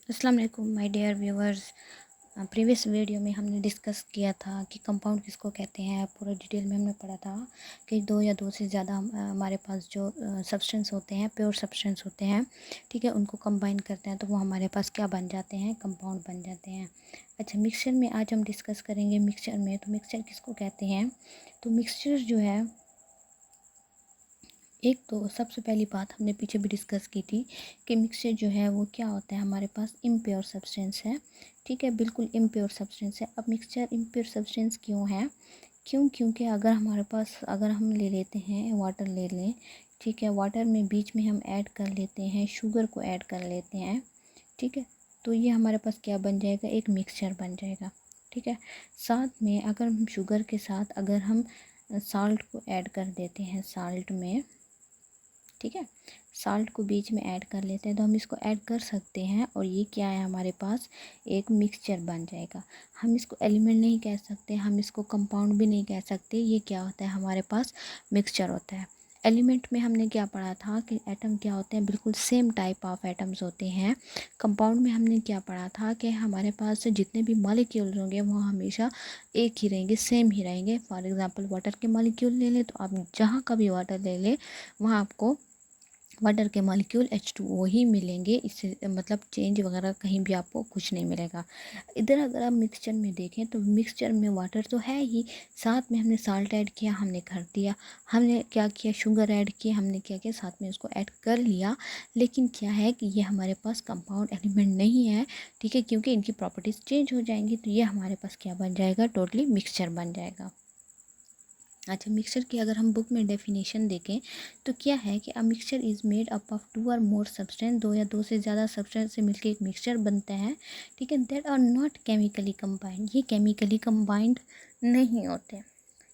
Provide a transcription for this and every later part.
अस्सलाम वालेकुम my dear viewers. Previous video में हमने डिस्कस किया था कि कंपाउंड किसको कहते हैं। पूरा डिटेल में हमने पढ़ा था कि दो या दो से ज़्यादा हमारे पास जो सब्सटेंस होते हैं, प्योर सब्सटेंस होते हैं, ठीक है, उनको कंबाइन करते हैं तो वो हमारे पास क्या बन जाते हैं, कंपाउंड बन जाते हैं। अच्छा, मिक्सचर में आज हम डिस्कस करेंगे। मिक्सचर में तो मिक्सचर किसको कहते हैं, तो मिक्सचर जो है, एक तो सबसे पहली बात हमने पीछे भी डिस्कस की थी कि मिक्सचर जो है वो क्या होता है, हमारे पास इम्प्योर सब्सटेंस है, ठीक है, बिल्कुल इम्प्योर सब्सटेंस है। अब मिक्सचर इम्प्योर सब्सटेंस क्यों है? क्योंकि अगर हमारे पास, अगर हम ले लेते हैं वाटर ले लें, ठीक है, वाटर में बीच में हम ऐड कर लेते हैं, शुगर को ऐड कर लेते हैं, ठीक है, तो ये हमारे पास क्या बन जाएगा, एक मिक्सचर बन जाएगा, ठीक है। साथ में अगर हम शुगर के साथ अगर हम साल्ट को ऐड कर देते हैं, साल्ट में, ठीक है, साल्ट को बीच में ऐड कर लेते हैं तो हम इसको ऐड कर सकते हैं और ये क्या है, हमारे पास एक मिक्सचर बन जाएगा। हम इसको एलिमेंट नहीं कह सकते, हम इसको कंपाउंड भी नहीं कह सकते, ये क्या होता है, हमारे पास मिक्सचर होता है। एलिमेंट में हमने क्या पढ़ा था कि एटम क्या होते हैं, बिल्कुल सेम टाइप ऑफ एटम्स होते हैं। कंपाउंड में हमने क्या पढ़ा था कि हमारे पास जितने भी मॉलिक्यूल्स होंगे वो हमेशा एक ही रहेंगे, सेम ही रहेंगे। फॉर एग्जांपल वाटर के मॉलिक्यूल ले लें तो आप जहाँ का भी वाटर ले लें वहाँ आपको वाटर के मॉलिक्यूल H2O ही मिलेंगे, इससे मतलब चेंज वगैरह कहीं भी आपको कुछ नहीं मिलेगा। इधर अगर आप मिक्सचर में देखें तो मिक्सचर में वाटर तो है ही, साथ में हमने साल्ट ऐड किया, हमने कर दिया, हमने क्या किया, शुगर ऐड किया, हमने क्या किया, साथ में उसको ऐड कर लिया। लेकिन क्या है कि ये हमारे पास कंपाउंड एलिमेंट नहीं है, ठीक है, क्योंकि इनकी प्रॉपर्टीज़ चेंज हो जाएंगी, तो ये हमारे पास क्या बन जाएगा, टोटली मिक्सचर बन जाएगा। अच्छा, मिक्सचर की अगर हम बुक में डेफिनेशन देखें तो क्या है कि a mixture is made up of two or more substance, दो या दो से ज़्यादा सब्सटेंस से मिलकर एक मिक्सचर बनता है, ठीक है, that are not chemically combined, ये केमिकली कंबाइंड नहीं होते,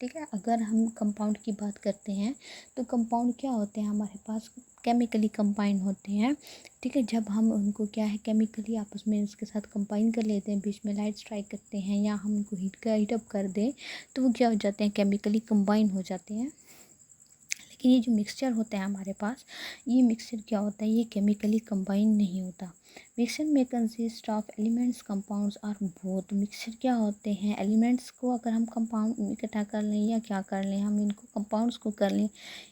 ठीक है। अगर हम कंपाउंड की बात करते हैं तो कंपाउंड क्या होते हैं, हमारे पास केमिकली कंबाइंड होते हैं, ठीक है। जब हम उनको क्या है, केमिकली आपस में उसके साथ कंबाइन कर लेते हैं, बीच में लाइट स्ट्राइक करते हैं या हम उनको हीट अप कर दें तो वो क्या हो जाते हैं, केमिकली कंबाइन हो जाते हैं। लेकिन ये जो मिक्सचर होता है हमारे पास, ये मिक्सचर क्या होता है, ये केमिकली कंबाइन नहीं होता। मिक्सचर में कंसिस्ट ऑफ एलिमेंट्स कंपाउंड्स और बोथ। मिक्सचर क्या होते हैं, एलिमेंट्स को अगर हम कंपाउंड इकट्ठा कर लें या क्या कर लें, हम इनको कंपाउंड्स को कर लें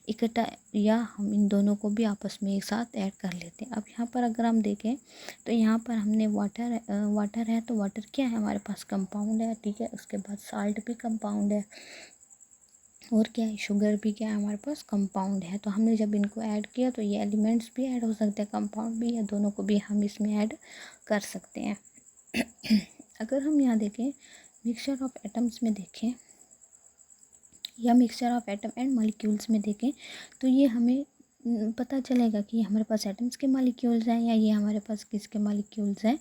इकट्ठा, या हम इन दोनों को भी आपस में एक साथ ऐड कर लेते हैं। अब यहाँ पर अगर हम देखें तो यहाँ पर हमने वाटर है तो वाटर क्या है, हमारे पास कंपाउंड है, ठीक है। उसके बाद साल्ट भी कंपाउंड है और क्या है, शुगर भी क्या है, हमारे पास कंपाउंड है। तो हमने जब इनको ऐड किया तो ये एलिमेंट्स भी ऐड हो सकते हैं, कंपाउंड भी, या दोनों को भी हम इसमें ऐड कर सकते हैं। अगर हम यहाँ देखें मिक्सचर ऑफ एटम्स में देखें या mixture of atom and molecules में देखें तो ये हमें पता चलेगा कि ये हमारे पास एटम्स के मॉलिक्यूल्स हैं या ये हमारे पास किसके मॉलिक्यूल्स हैं,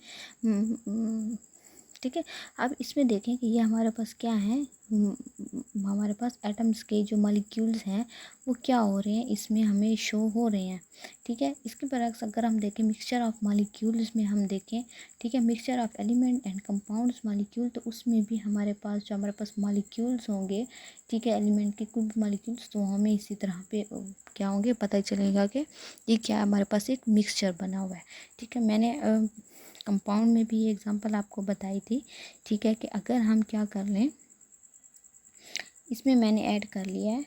ठीक है। अब इसमें देखें कि ये हमारे पास क्या है, हमारे पास एटम्स के जो मॉलिक्यूल्स हैं वो क्या हो रहे हैं, इसमें हमें शो हो रहे हैं, ठीक है। इसके बरक्स अगर हम देखें मिक्सचर ऑफ मॉलिक्यूल्स में हम देखें, ठीक है, mixture of element and compounds molecule, तो उसमें भी हमारे पास जो हमारे पास मॉलिक्यूल्स होंगे, ठीक है, एलिमेंट के कुछ मॉलिक्यूल्स, तो हमें इसी तरह पे क्या होंगे, पता चलेगा कि ये क्या है, हमारे पास एक मिक्सचर बना हुआ है, ठीक है। मैंने कंपाउंड में भी एग्जांपल आपको बताई थी, ठीक है, कि अगर हम क्या कर लें, इसमें मैंने ऐड कर लिया है,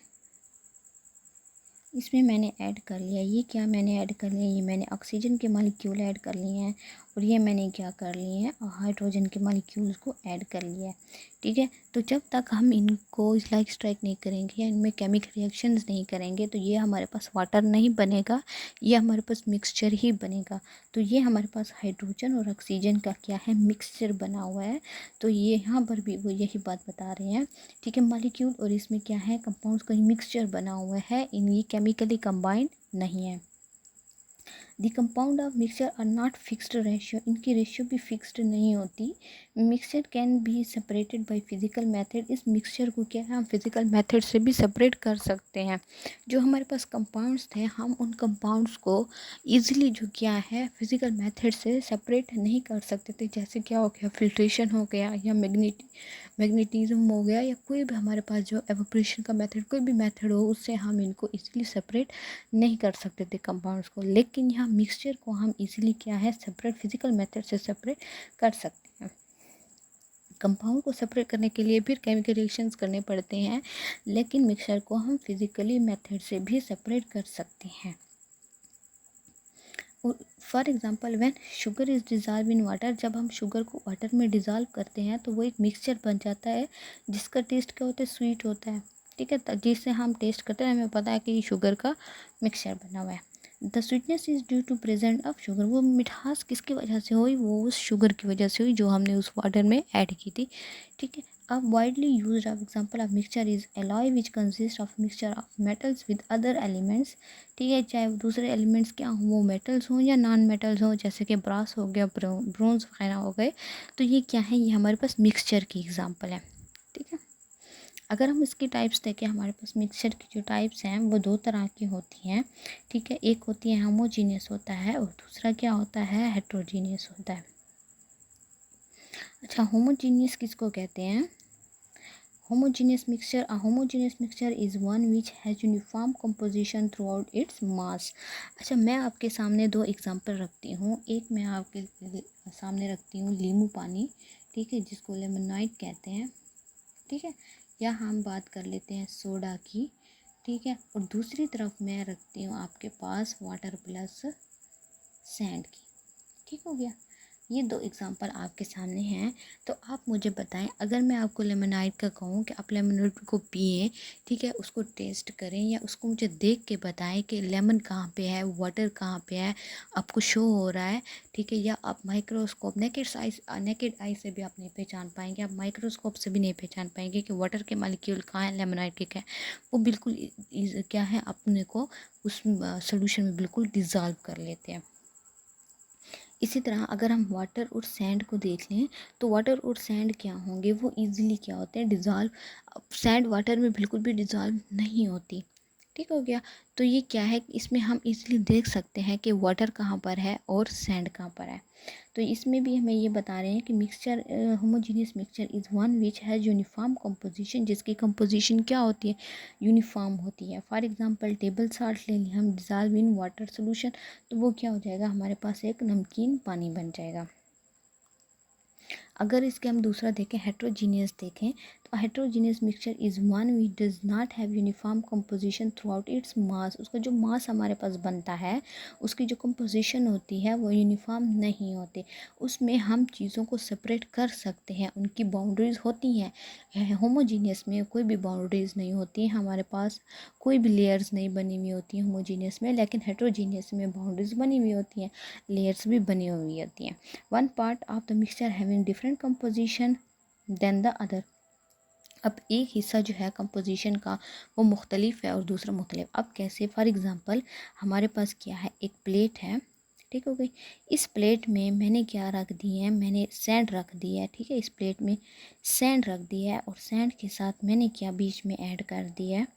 इसमें मैंने ऐड कर लिया, ये क्या मैंने ऐड कर लिया, ये मैंने ऑक्सीजन के मॉलिक्यूल ऐड कर लिए हैं और ये मैंने क्या कर लिए हैं, हाइड्रोजन के मॉलिक्यूल्स को ऐड कर लिया है, ठीक है। तो जब तक हम इनको लाइक स्ट्राइक नहीं करेंगे या इनमें केमिकल रिएक्शंस नहीं करेंगे तो ये हमारे पास वाटर नहीं बनेगा, ये हमारे पास मिक्सचर ही बनेगा। तो ये हमारे पास हाइड्रोजन और ऑक्सीजन का क्या है, मिक्सचर बना हुआ है। तो ये यहाँ पर भी वो यही बात बता रहे हैं, ठीक है, मॉलिक्यूल और इसमें क्या है, कंपाउंड्स का मिक्सचर बना हुआ है, इन ये केमिकली कंबाइंड नहीं है। The compound of mixture are not fixed ratio, इनकी रेशियो भी फिक्स्ड नहीं होती। Mixture can be separated by physical method, इस मिक्सचर को क्या है, हम फिजिकल मेथड से भी सेपरेट कर सकते हैं। जो हमारे पास कंपाउंड्स थे, हम उन कंपाउंड्स को ईजिली जो क्या है फिजिकल मेथड से सेपरेट नहीं कर सकते थे। जैसे क्या हो गया, फिल्ट्रेशन हो गया या मैग्नेटिज्म हो गया, या कोई भी हमारे पास जो एवोपरेशन का मेथड, कोई भी मेथड हो, उससे हम इनको इजीली सेपरेट नहीं कर सकते थे कंपाउंड्स को। लेकिन यहाँ तरह मिक्सचर को हम इजीली क्या है सेपरेट फिजिकल मेथड से सेपरेट कर सकते हैं। कंपाउंड को सेपरेट करने के लिए फिर केमिकल रिएक्शंस करने पड़ते हैं, लेकिन मिक्सचर को हम फिजिकली मेथड से भी सेपरेट कर सकते हैं। For example when sugar is dissolve in water, जब हम शुगर को वाटर में डिज़ॉल्व करते हैं तो वो एक मिक्सचर बन जाता है जिसका टेस्ट क्या होता है, स्वीट होता है। ठीक है, जिससे हम टेस्ट करते हैं हमें पता है कि ये शुगर का मिक्सचर बना हुआ है। The sweetness is due to present of sugar, वो मिठास किसकी वजह से हुई, वो उस शुगर की वजह से हुई जो हमने उस वाटर में ऐड की थी। ठीक है, अब widely used of example of mixture is alloy which consist of mixture of metals with other elements. ठीक है, चाहे दूसरे एलिमेंट्स क्या हों, वो मेटल्स हों या नॉन मेटल्स हों, जैसे कि ब्रास हो गया, ब्रोंज वगैरह हो गए, तो ये क्या है, ये हमारे पास मिक्सचर की एग्जांपल है। ठीक है, अगर हम इसकी टाइप्स देखें, हमारे पास मिक्सचर की जो टाइप्स हैं वो दो तरह की होती हैं। ठीक है, एक होती है होमोजीनियस होता है और दूसरा क्या होता है, हेट्रोजीनियस होता है। अच्छा, होमोजीनियस किसको कहते हैं? homogeneous mixture, a homogeneous mixture is one which has uniform composition throughout its mass। अच्छा, मैं आपके सामने दो एग्जांपल रखती हूँ। एक मैं आपके सामने रखती हूँ लींबू पानी, ठीक है, जिसको लेमोनाइड कहते हैं। ठीक है, या हम बात कर लेते हैं सोडा की। ठीक है, और दूसरी तरफ मैं रखती हूँ आपके पास वाटर प्लस सैंड की। ठीक हो गया, ये दो एग्जांपल आपके सामने हैं। तो आप मुझे बताएं, अगर मैं आपको लेमोनाइड का कहूँ कि आप लेमोनाइड को पिए, ठीक है, उसको टेस्ट करें, या उसको मुझे देख के बताएं कि लेमन कहाँ पे है, वाटर कहाँ पे है, आपको शो हो रहा है। ठीक है, या आप माइक्रोस्कोप नेकेड आई से भी आप नहीं पहचान पाएंगे, आप माइक्रोस्कोप से भी नहीं पहचान पाएंगे कि वाटर के मॉलिक्यूल कहाँ है, लेमोनाइड के क्या है। वो बिल्कुल क्या है, अपने को उस सोल्यूशन में बिल्कुल डिज़ोल्व कर लेते हैं। इसी तरह अगर हम वाटर और सैंड को देख लें, तो वाटर और सैंड क्या होंगे, वो इजीली क्या होते हैं, डिज़ोल्व। सैंड वाटर में बिल्कुल भी डिज़ोल्व नहीं होती। ठीक हो गया, तो ये क्या है, इसमें हम इजीली देख सकते हैं कि वाटर कहाँ पर है और सैंड कहाँ पर है। तो इसमें भी हमें ये बता रहे हैं कि mixture, homogeneous mixture is one which has uniform composition, जिसकी कंपोजिशन क्या होती है, यूनिफॉर्म होती है। फॉर एग्जांपल टेबल साल्ट ले लें हम, डिज़ोल्व इन वाटर सोल्यूशन, तो वो क्या हो जाएगा, हमारे पास एक नमकीन पानी बन जाएगा। अगर इसके हम दूसरा देखें, हेट्रोजीनियस देखें, तो heterogeneous mixture is one which does not have uniform composition through out its mass, उसका जो मास हमारे पास बनता है, उसकी जो कंपोजिशन होती है वो यूनिफॉर्म नहीं होती। उसमें हम चीज़ों को सेपरेट कर सकते हैं, उनकी बाउंड्रीज होती हैं। होमोजीनियस में कोई भी बाउंड्रीज नहीं होती, हमारे पास कोई भी लेयर्स नहीं बनी हुई होती हैं होमोजीनियस में, लेकिन हेट्रोजीनियस में बाउंड्रीज बनी हुई होती हैं, लेयर्स भी बनी हुई होती हैं। One part of the mixture having different composition than the other, अब एक हिस्सा जो है कंपोजिशन का वो मुख्तलिफ है और दूसरा मुख्तलिफ। अब कैसे, फॉर एग्ज़ाम्पल हमारे पास क्या है, एक प्लेट है, ठीक हो गई, इस प्लेट में मैंने क्या रख दी है, मैंने सैंड रख दी है। ठीक है, इस प्लेट में सैंड रख दी है और सैंड के साथ मैंने क्या बीच में ऐड कर दिया है,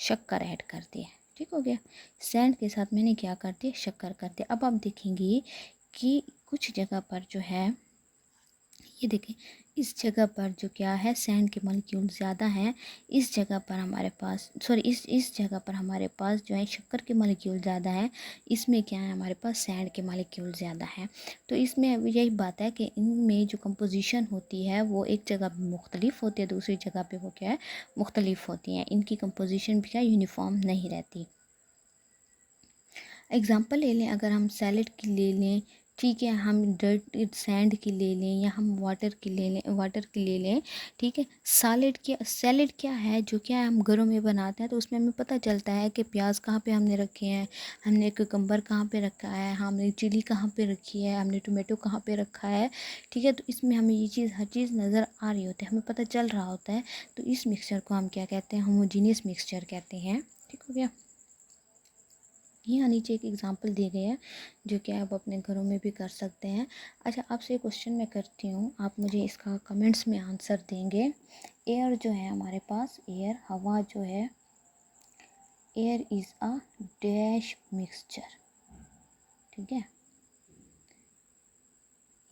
शक्कर ऐड कर दी है। ठीक हो गया, सैंड के साथ मैंने क्या कर दिया, शक्कर कर दिया। अब आप देखेंगे कि कुछ जगह पर जो है, ये देखें, इस जगह पर जो क्या है, सैंड के मॉलिक्यूल ज़्यादा हैं, इस जगह पर हमारे पास इस जगह पर हमारे पास जो है शक्कर के मॉलिक्यूल ज़्यादा है, इसमें क्या है, हमारे पास सैंड के मॉलिक्यूल ज़्यादा हैं। तो इसमें यही बात है कि इनमें जो कंपोजिशन होती है वो एक जगह पर मुख्तलिफ होती है, दूसरी जगह पे वो क्या है, मुख्तलिफ होती हैं, इनकी कंपोजिशन भी क्या यूनिफॉर्म नहीं रहती। एग्ज़ाम्पल ले लें, अगर हम सैलेड की ले लें, ठीक है, हम डर्ट सैंड की ले लें, या हम वाटर की ले लें। ठीक है, सैलेड क्या है, जो क्या है हम घरों में बनाते हैं, तो उसमें हमें पता चलता है कि प्याज कहाँ पे हमने रखे हैं, हमने कुकम्बर कहाँ पे रखा है, हमने चिली कहाँ पे रखी है, हमने टोमेटो कहाँ पे रखा है। ठीक है, तो इसमें हमें ये चीज़ हर चीज़ नज़र आ रही होती है, हमें पता चल रहा होता है। तो इस मिक्सचर को हम क्या कहते हैं, होमोजीनियस मिक्सचर कहते हैं। ठीक हो गया, यहाँ नीचे एक एग्जांपल दिए गए हैं जो कि आप अपने घरों में भी कर सकते हैं। अच्छा, आपसे एक क्वेश्चन मैं करती हूँ, आप मुझे इसका कमेंट्स में आंसर देंगे। एयर जो है हमारे पास, एयर हवा जो है, air is a dash mixture. ठीक है,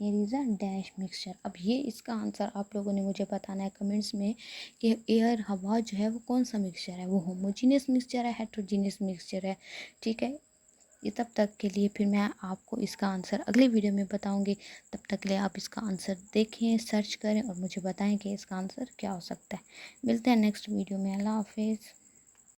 air is a dash mixture. अब ये इसका आंसर आप लोगों ने मुझे बताना है कमेंट्स में कि एयर हवा जो है वो कौन सा मिक्सचर है, वो होमोजीनियस मिक्सचर है, हेट्रोजीनियस मिक्सचर है। ठीक है, ये तब तक के लिए फिर मैं आपको इसका आंसर अगली वीडियो में बताऊंगी। तब तक के लिए आप इसका आंसर देखें, सर्च करें और मुझे बताएं कि इसका आंसर क्या हो सकता है। मिलते हैं नेक्स्ट वीडियो में। अल्लाह हाफिज़।